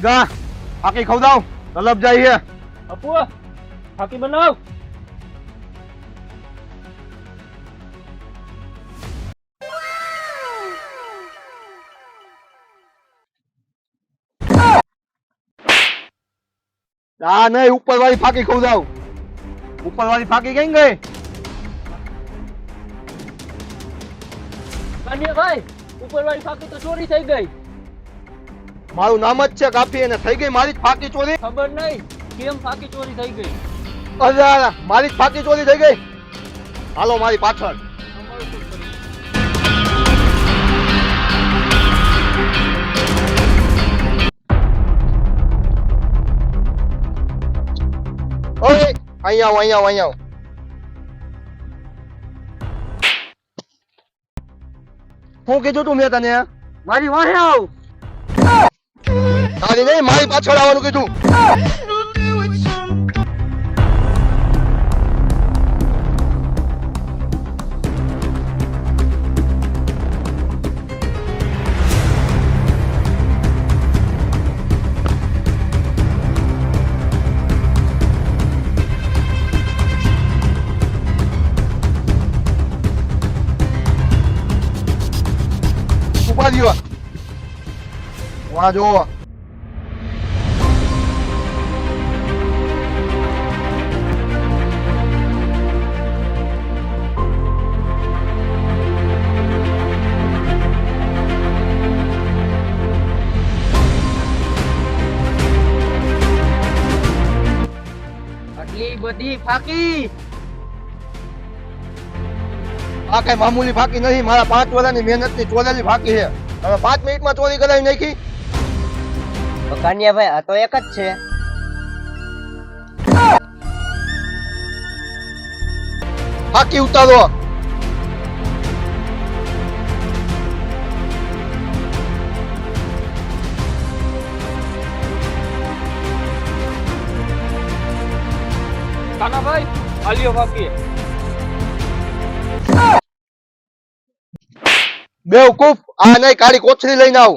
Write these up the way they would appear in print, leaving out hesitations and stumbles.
ગા આખી ખવડાવ તલબ જાય છે. અપુ ફાકી બનાવ. આ નહીં ઉપર વાળી ફાકી ખવડાવ. ઉપર વાળી ફાકી કઈ ગઈ? ભાઈ ઉપરવાળી ફાકી તો ચોરી થઈ ગઈ. મારું નામ જ છે કાફી અને થઈ ગઈ મારી જ ફાકી ચોરી. ખબર નહીં કેમ ફાકી ચોરી થઈ ગઈ. અરે મારી જ ફાકી ચોરી થઈ ગઈ. હાલો મારી પાછળ. ઓય અહીંયા આવો અહીંયા આવો અહીંયા આવો. શું કીધું તું મેં તને? મારી વાહે આવ. તારી નહીં મારી પાછળ આવવાનું કીધું. ઉભા રહ્યો. વાહ જો આટલી બધી ફાકી. આ કઈ મામૂલી ફાકી નથી. મારા 5 વર્ષની મહેનતની ચોરેલી ફાકી છે. હવે 5 મિનિટમાં ચોરી કરાવી નાખી. કાનિયાભાઈ આ તો એક જ છે. ફાકી ઉતારો. કાનાભાઈ આલિયો ફાકી. બેવકૂફ આ નહીં કાળી કોથળી લઈને આવ.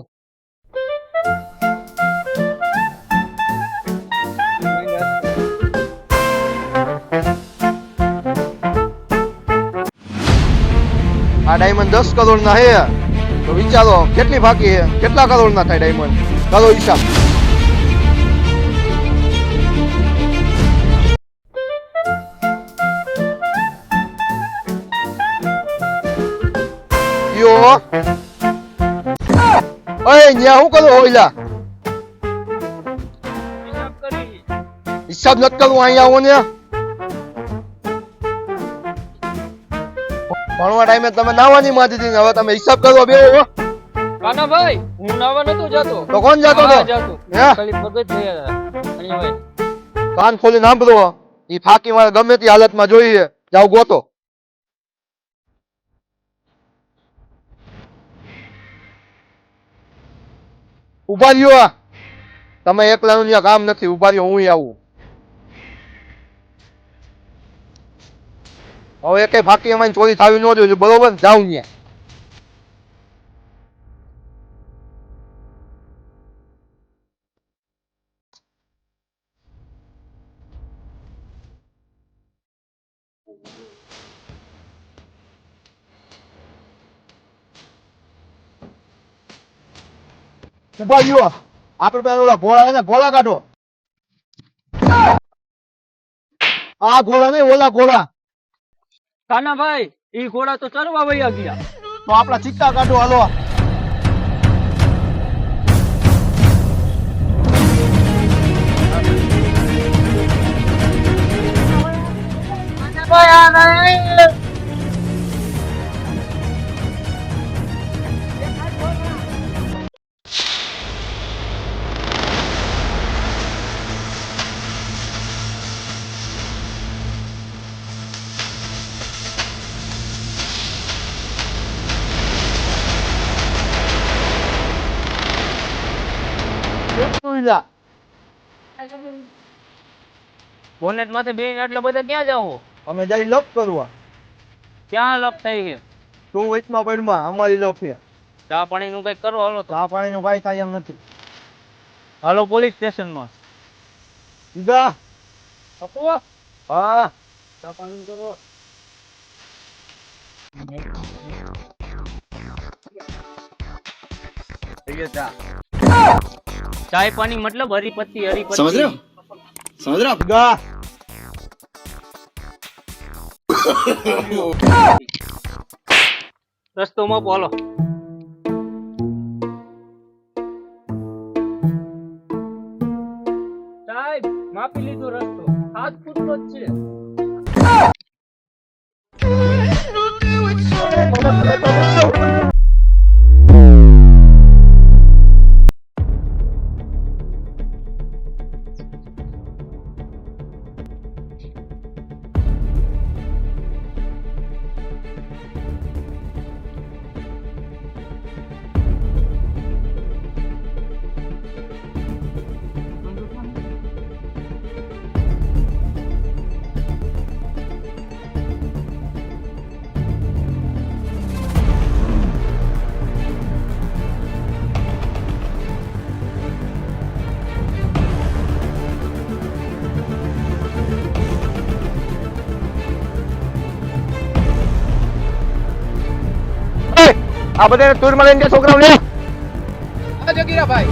આ ડાયમંડ 10 કરોડ ના હે તો વિચારો કેટલી ફાકી છે. કેટલા કરોડ ના થાય ડાયમંડ? કરો હિસાબ. યો ઓય ન્યા હું કરો હોઈલા? હિસાબ કરી. હિસાબ નથી કરવું. અહીંયા આવો ને. ભણવા ટાઈમે તમે નાવાની માં દીધી હવે તમે હિસાબ કરવા બેહો. કાનાભાઈ હું નાવા નતો જાતો. તો કોણ જાતો હતો? જાતો. હે? ખાલી ભગત થયા હતા. કાનિયાભાઈ કાન ખોલી સાંભળો. ઈ ફાકી મારે ગમે તે હાલતમાં જોઈએ. જાવ ગોતો. ઉભા રહ્યો. તમે એકલાનું ત્યાં કામ નથી. ઉભા રહ્યો હું આવું. હવે એકે ફાકી અમારી ચોરી થાવી ન જોઈએ બરોબર. જાઉં ત્યાં. ઉભા રહ્યો. આપણે પેલા ઓલા ઘોડા ને ઘોડા કાઢો. આ ઘોડા નહીં ઓલા ઘોડા. કાનાભાઈ ઈ ઘોડા તો ચરવા વયા ગયા. તો આપણા સિક્કા કાઢો હાલો. બોનેટ માથે બેન આટલા બધા ક્યાં જાવ? અમે જઈ લપ કરવા. ક્યાં લપ થઈ ગઈ? તું વચમાં પડમાં અમારી લપ છે. ચા પાણી નું કઈ કરો હાલો તો. ચા પાણી નું કઈ થાય એમ નથી. હાલો પોલીસ સ્ટેશનમાં. સીધા પપ્પુ હા ચા પાણી કરો. થઈ ગયા ચા ચાય પાણી મતલબ હરીપત્તી હરીપત્તી. समझ रहे हो समझ रहे हो आप? સીધા રસ્તો માં બોલો. સાહેબ માપી લીધો રસ્તો 7 ફૂટનો જ છે. આ બધાને ટૂરમાં લઈને ગયા છોકરાઓ લે હા જગીરાભાઈ.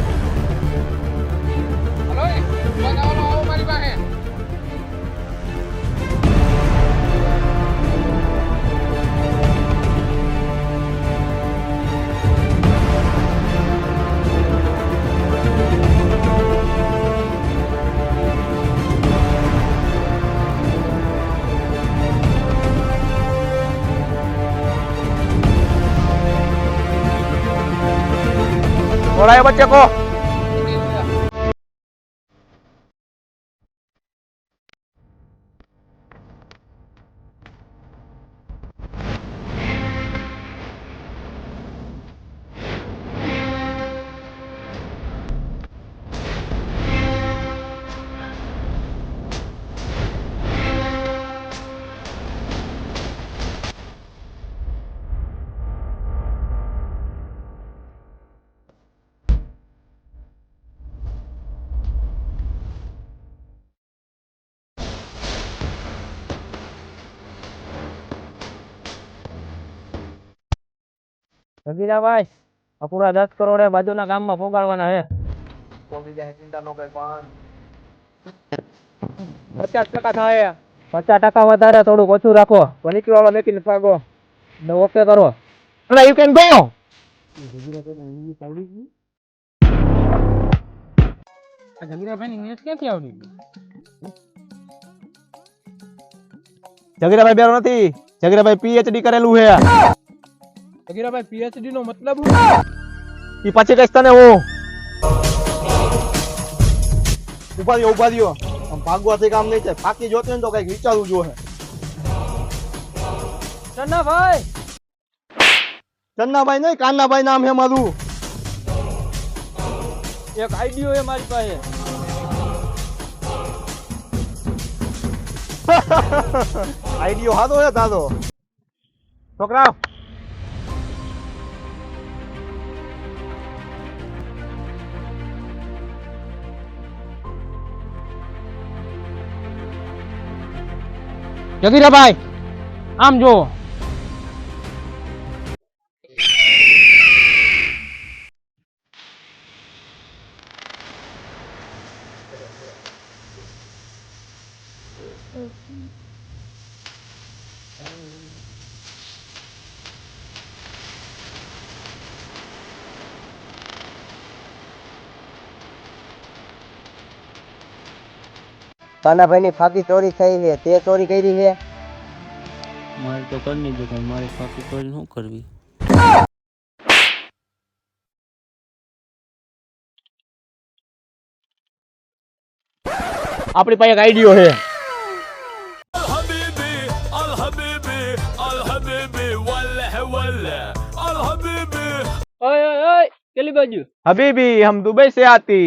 હલો આવો મારી પાસે. थोड़ा है बच्चे को જગીરાભાઈ આ પૂરા 10 કરોડ બાજુના ગામમાં પોગાડવાના છે. 50% થાય. 50% વધારે થોડુંક ઓછું રાખો. વનીકી વાળો મેકીને ભાગો. ને ઓકે કરો. Now you can go. જગીરાભાઈ ની નેટ ક્યાંથી આવડી? જગીરાભાઈ બેરો નથી જગીરાભાઈ પીએચડી કરેલું છે જગીરાભાઈ પીએચડી નો મતલબ ઈ પછી કઈશ તને હું ઉભા રહ્યો આમ ભાગવાથી કામ નહીં થાય ફાકી જોતી ને તો કઈક વિચારવું જોઈએ ચન્નાભાઈ ચન્નાભાઈ નહીં કાન્નાભાઈ નામ છે મારું એક આઈડિયો છે મારી પાસે. આઈડિયો હાથો છે તારો છોકરા જગીરાભાઈ આમ જો. કાનાભાઈ ની ફાકી ચોરી થઈ છે તે ચોરી કરી છે મારે તો કરની દુકાન મારી ફાકી ચોરી શું કરવી. આપણી પાસે એક આઈડિયો છે ओए ओए ओए केली बाजू हबीबी हम दुबई से आती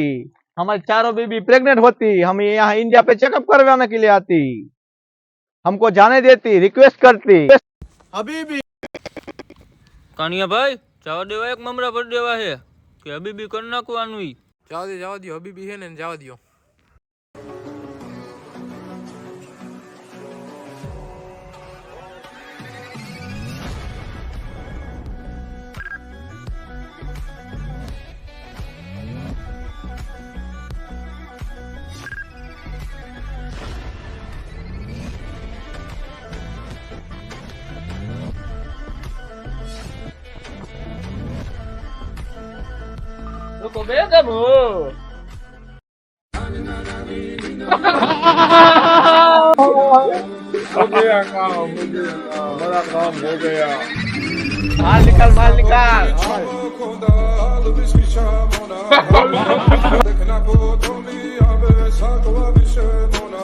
हमारी चारों बीबी प्रेग्नेंट होती हम यहाँ इंडिया पे चेकअप करवाने के लिए आती हमको जाने देती रिक्वेस्ट करती हबीबी કાનિયા ભાઈ જવા દેવા એક મમરા ભરી દેવા છે કે હબીબી કરી નાખવાનું ઈ. જવા દો હબીબી છે ને જવા દો. Look, omega mo. हो गया काम, हो गया काम, बड़ा काम हो गया. माल निकाल, माल निकाल. देखना को तुम भी अब साथ विषय होना